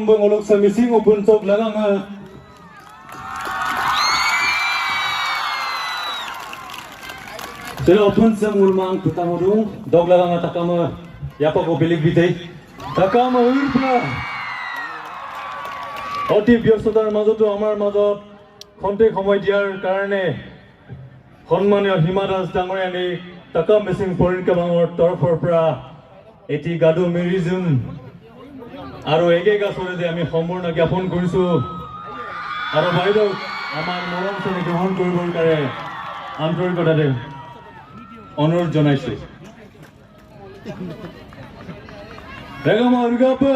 bang olok sa missing upun tok lagang Pero upun sa mulmang tutamudung dog lagang takama yapa ko bilig bitay takama urpa অতি ব্যস্ততাৰ মাজতো আমাৰ মাজত খন্তেক সময় দিয়াৰ কাৰণে সন্মানীয় হিমা দাস ডাঙৰীয়ানী টাকা মিচিং পৰিণ কেবাঙৰ তৰফৰ পৰা এটি গাদু মিৰিজুন আৰু একেগা চৰতে আমি সম্পূৰ্ণ জ্ঞাপন কৰিছোঁ আৰু বাইদেউ আমাৰ মৰম চেনেহ গ্ৰহণ কৰিবৰ কাৰণে আন্তৰিকতাৰে অনুৰোধ জনাইছোঁ বেগমা উৰ্গাপা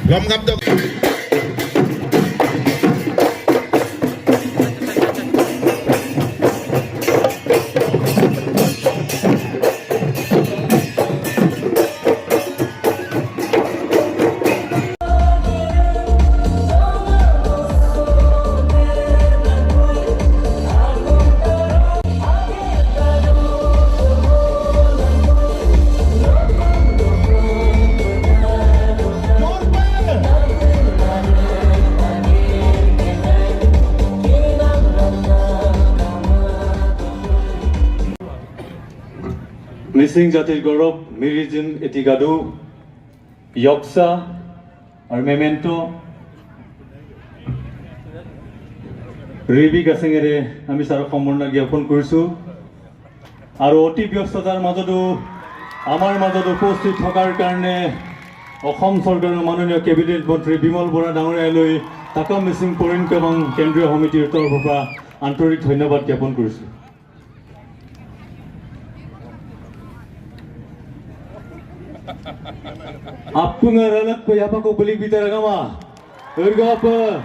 Gom ngap dok. মিচিং জাতিৰ গৌৰৱ মিৰিজুন এটি গাদু ইয়ক্সা আৰু মেমেণ্টো ৰিবি গাছেঙেৰে আমি ছাৰ সম্পূৰ্ণ জ্ঞাপন কৰিছোঁ আৰু অতি ব্যস্ততাৰ মাজতো আমাৰ মাজত উপস্থিত থকাৰ কাৰণে অসম চৰকাৰৰ মাননীয় কেবিনেট মন্ত্ৰী বিমল বৰা ডাঙৰীয়ালৈ টাকা মিচিং পৰিণ কেবাং কেন্দ্ৰীয় সমিতিৰ তৰফৰ পৰা আন্তৰিক ধন্যবাদ জ্ঞাপন কৰিছোঁ Appunga ranak pa yapa ko balik bitaragama urgapa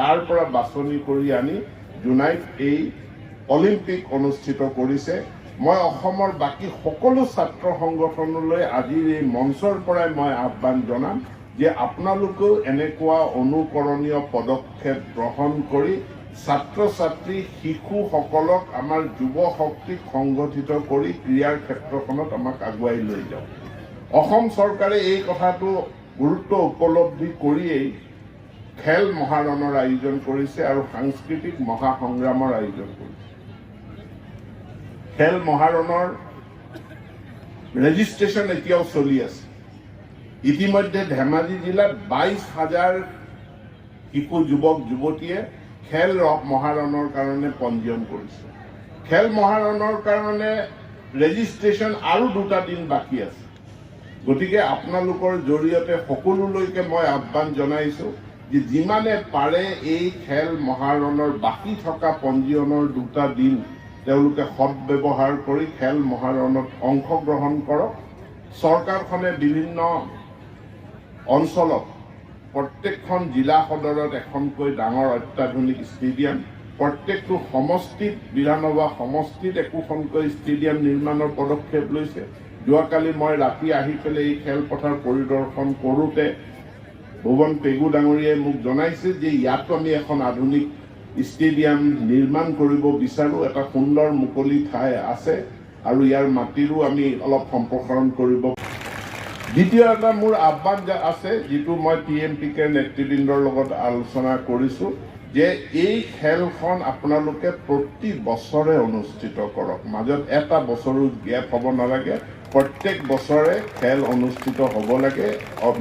তাৰ পৰা বাছনি কৰি আনি জোনাইত এই অলিম্পিক অনুষ্ঠিত কৰিছে। মই অসমৰ বাকী সকলো ছাত্ৰ সংগঠনলৈ আজিৰ এই মঞ্চৰ পৰাই মই আহ্বান জনাম যে আপোনালোকেও এনেকুৱা অনুকৰণীয় পদক্ষেপ গ্ৰহণ কৰি ছাত্ৰ ছাত্ৰী শিশুসকলক আমাৰ যুৱ শক্তিক সংগঠিত কৰি ক্ৰীড়াৰ ক্ষেত্ৰখনত আমাক আগুৱাই লৈ যাওক। অসম চৰকাৰে এই কথাটো গুৰুত্ব উপলব্ধি কৰিয়েই খেল মহাৰণৰ আয়োজন কৰিছে আৰু সাংস্কৃতিক মহাসংগ্ৰামৰ আয়োজন কৰিছে। খেল মহাৰণৰ ৰেজিষ্ট্ৰেশ্যন এতিয়াও চলি আছে। ইতিমধ্যে ধেমাজি জিলাত 22,000 শিশু যুৱক যুৱতীয়ে খেল মহাৰণৰ কাৰণে পঞ্জীয়ন কৰিছে। খেল মহাৰণৰ কাৰণে ৰেজিষ্ট্ৰেশ্যন আৰু 2টা দিন বাকী আছে। গতিকে আপোনালোকৰ জৰিয়তে সকলোলৈকে মই আহ্বান জনাইছো যে যিমানে পাৰে এই খেল মহাৰণৰ বাকী থকা পঞ্জীয়নৰ 2টা দিন তেওঁলোকে সদ্ব্যৱহাৰ কৰি খেল মহাৰণত অংশগ্ৰহণ কৰক। চৰকাৰখনে বিভিন্ন অঞ্চলত প্ৰত্যেকখন জিলা সদৰত এখনকৈ ডাঙৰ অত্যাধুনিক ষ্টেডিয়াম, প্ৰত্যেকটো সমষ্টিত বিধানসভা সমষ্টিত একোখনকৈ ষ্টেডিয়াম নিৰ্মাণৰ পদক্ষেপ লৈছে। যোৱাকালি মই ৰাতি আহি পেলাই এই খেলপথাৰ পৰিদৰ্শন কৰোঁতে ভুৱন পেগু ডাঙৰীয়াই মোক জনাইছে যে ইয়াতো আমি এখন আধুনিক ষ্টেডিয়াম নিৰ্মাণ কৰিব বিচাৰোঁ। এটা সুন্দৰ মুকলি ঠাই আছে আৰু ইয়াৰ মাটিৰো আমি অলপ সম্প্ৰসাৰণ কৰিব। দ্বিতীয় এটা মোৰ আহ্বান আছে, যিটো মই TMPKৰ নেতৃবৃন্দৰ লগত আলোচনা কৰিছোঁ যে এই খেলখন আপোনালোকে প্ৰতি বছৰে অনুষ্ঠিত কৰক। মাজত এটা বছৰো গেপ হ'ব নালাগে। প্ৰত্যেক বছৰে খেল অনুষ্ঠিত হ'ব লাগে,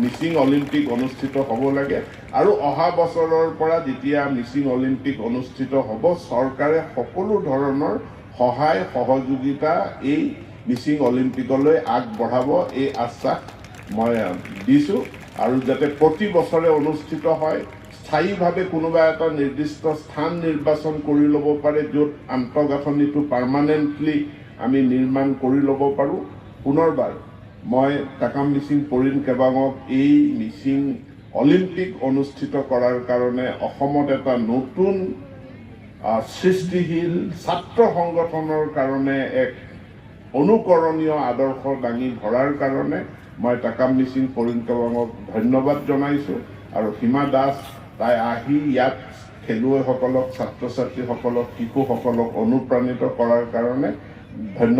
মিচিং অলিম্পিক অনুষ্ঠিত হ'ব লাগে। আৰু অহা বছৰৰ পৰা যেতিয়া মিচিং অলিম্পিক অনুষ্ঠিত হ'ব, চৰকাৰে সকলো ধৰণৰ সহায় সহযোগিতা এই মিচিং অলিম্পিকলৈ আগবঢ়াব, এই আশ্বাস মই দিছোঁ। আৰু যাতে প্ৰতি বছৰে অনুষ্ঠিত হয়, স্থায়ীভাৱে কোনোবা এটা নিৰ্দিষ্ট স্থান নিৰ্বাচন কৰি ল'ব পাৰে য'ত আন্তঃগাঁথনিটো পাৰ্মানেণ্টলি আমি নিৰ্মাণ কৰি ল'ব পাৰোঁ। পুনৰবাৰ মই টাকাম মিচিং পৰিণ কেবাঙক এই মিচিং অলিম্পিক অনুষ্ঠিত কৰাৰ কাৰণে অসমত এটা নতুন সৃষ্টিশীল ছাত্ৰ সংগঠনৰ কাৰণে এক অনুকৰণীয় আদৰ্শ দাঙি ধৰাৰ কাৰণে মই টাকাম মিচিং পৰিণ কেবাঙক ধন্যবাদ জনাইছোঁ। আৰু হিমা দাস তাই আহি ইয়াত খেলুৱৈসকলক, ছাত্ৰ ছাত্ৰীসকলক, শিশুসকলক অনুপ্ৰাণিত কৰাৰ কাৰণে ধন্যবাদ।